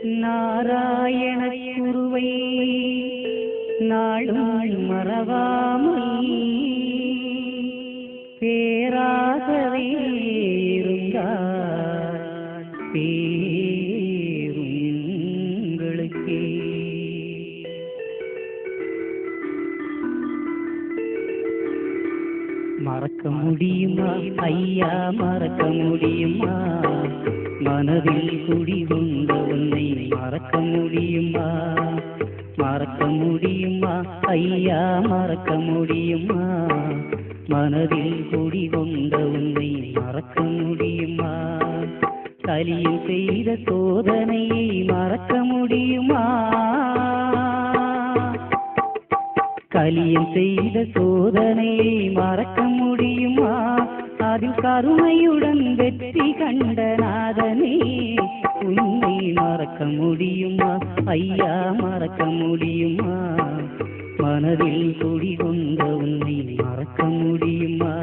நாராயண குருவை நாளும் மறவாமல் பேராகவே இருந்தார் பேருங்களுக்கே. மறக்க முடியுமா ஐயா, மறக்க முடியுமா? மனதில் குடிகொண்ட உன்னை மறக்க முடியுமா? மறக்க முடியுமா ஐயா, மறக்க முடியுமா? மனதில் குடிகொண்ட உன்னை மறக்க முடியுமா? கலியில் செய்த சோதனையை மறக்க முடியுமா? கலியில் செய்த சோதனையை மறக்க முடியுமா? அதில் கருணையுடன் வெற்றி கண்ட நாதனே, உன்னை மறக்க முடியுமா ஐயா, மறக்க முடியுமா? மனதில் குடிகொண்ட உன்னை மறக்க முடியுமா?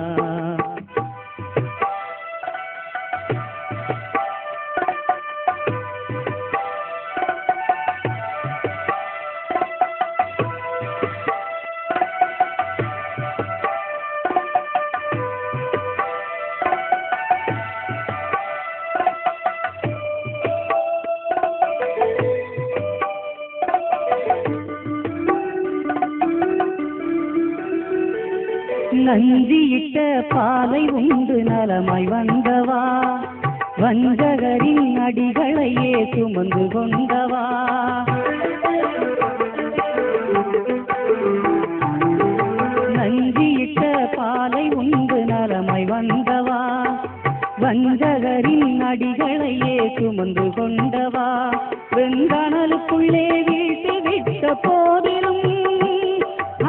நஞ்சியிட்ட பாலை உண்டு நலமாய் வந்தவா, வஞ்சகரின் அடிகளையே சுமந்து கொண்டவா. நஞ்சியிட்ட பாலை உண்டு நலமாய் வந்தவா, வஞ்சகரின் அடிகளையே சுமந்து கொண்டவா. வெண்கணலுக்குள்ளே வீட்டு விட்ட போதிலும்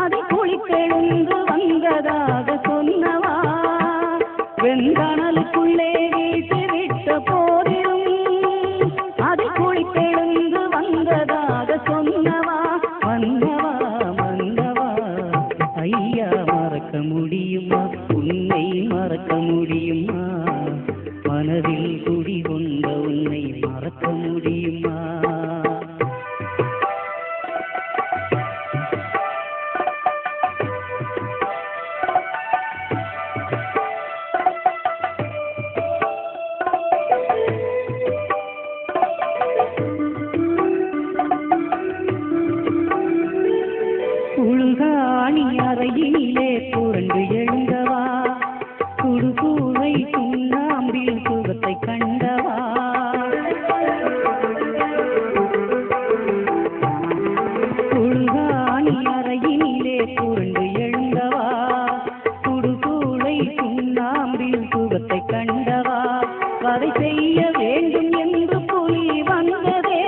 அதை குளித்தெழுந்து வந்ததாக சொன்னவா. வெண்கணலுக்குள்ளே வீட்டு விட்ட போதிலும் அதை குளித்தெழுந்து வந்ததாக சொன்னவா. மன்னவா மன்னவா ஐயா, மறக்க முடியுமா? உன்னை மறக்க முடியுமா? மனதில் குடிகொண்ட உன்னை மறக்க முடியுமா? உள்காணி அறையிலே புரண்டு எழுந்தவா, குடுகூரை சுண்ணாம்பில் சுகத்தை கண்டவா. உள்காணி அறையிலே புரண்டு எழுந்தவா, குடுகூரை சுண்ணாம்பில் சுகத்தை கண்டவா. வதை செய்ய வேண்டும் என்று புலி வந்ததே,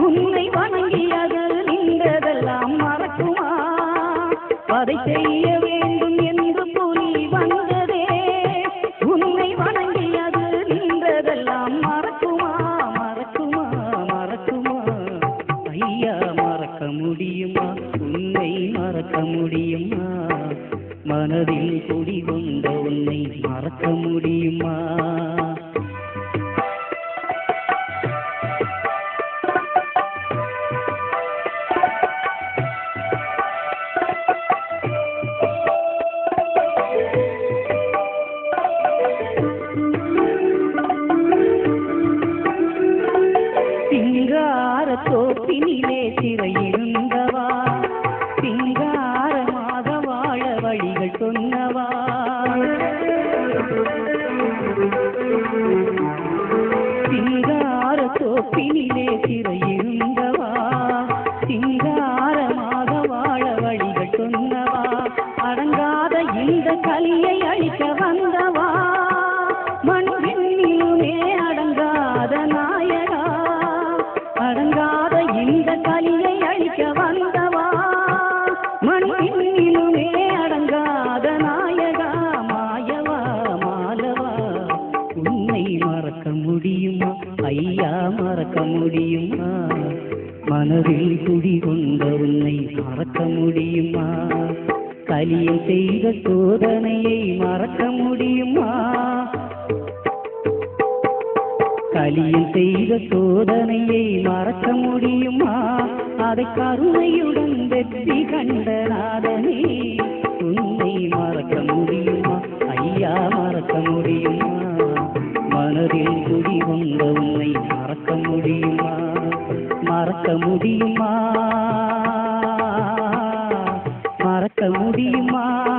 உன்னை வணங்கியது நின்றதெல்லாம் மறக்குமா? வதை செய்ய வேண்டும் என்று புலி வந்ததே, உன்னை வணங்கியது நின்றதெல்லாம் மறக்குமா? மறக்குமா மறக்குமா ஐயா, மறக்க முடியுமா? உன்னை மறக்க முடியுமா? மனதில் குடிகொண்ட உன்னை மறக்க முடியுமா? சிங்கார தோப்பினிலே சிறையிருந்தவா, சிங்காரமாக வாழ வழிகள் சொன்னவா. சிங்கார தோப்பினிலே சிறையிருந்தவா, சிங்காரமாக வாழ வழிகள் சொன்னவா. அடங்காத இந்த கலியை அழிக்க வந்தவா, மண்ணிலுமே அடங்காத நாயகா. அடங்காத இந்த கலியை அழிக்க வந்தவா, மண்ணிலுமே அடங்காத நாயகா. மாயவா மாலவா, உன்னை மறக்க முடியுமா ஐயா, மறக்க முடியுமா? மனதில் குடிகொண்ட உன்னை மறக்க முடியுமா? கலியில் செய்த சோதனையை மறக்க முடியுமா? கலியன் செய்த சோதனையை மறக்க முடியுமா? அதை கருணையுடன் வெற்றி கண்ட நாதனே, உன்னை மறக்க முடியுமா ஐயா, மறக்க முடியுமா? மனதில் குடி வந்த உன்னை மறக்க முடியுமா? மறக்க முடியுமா? மறக்க முடியுமா?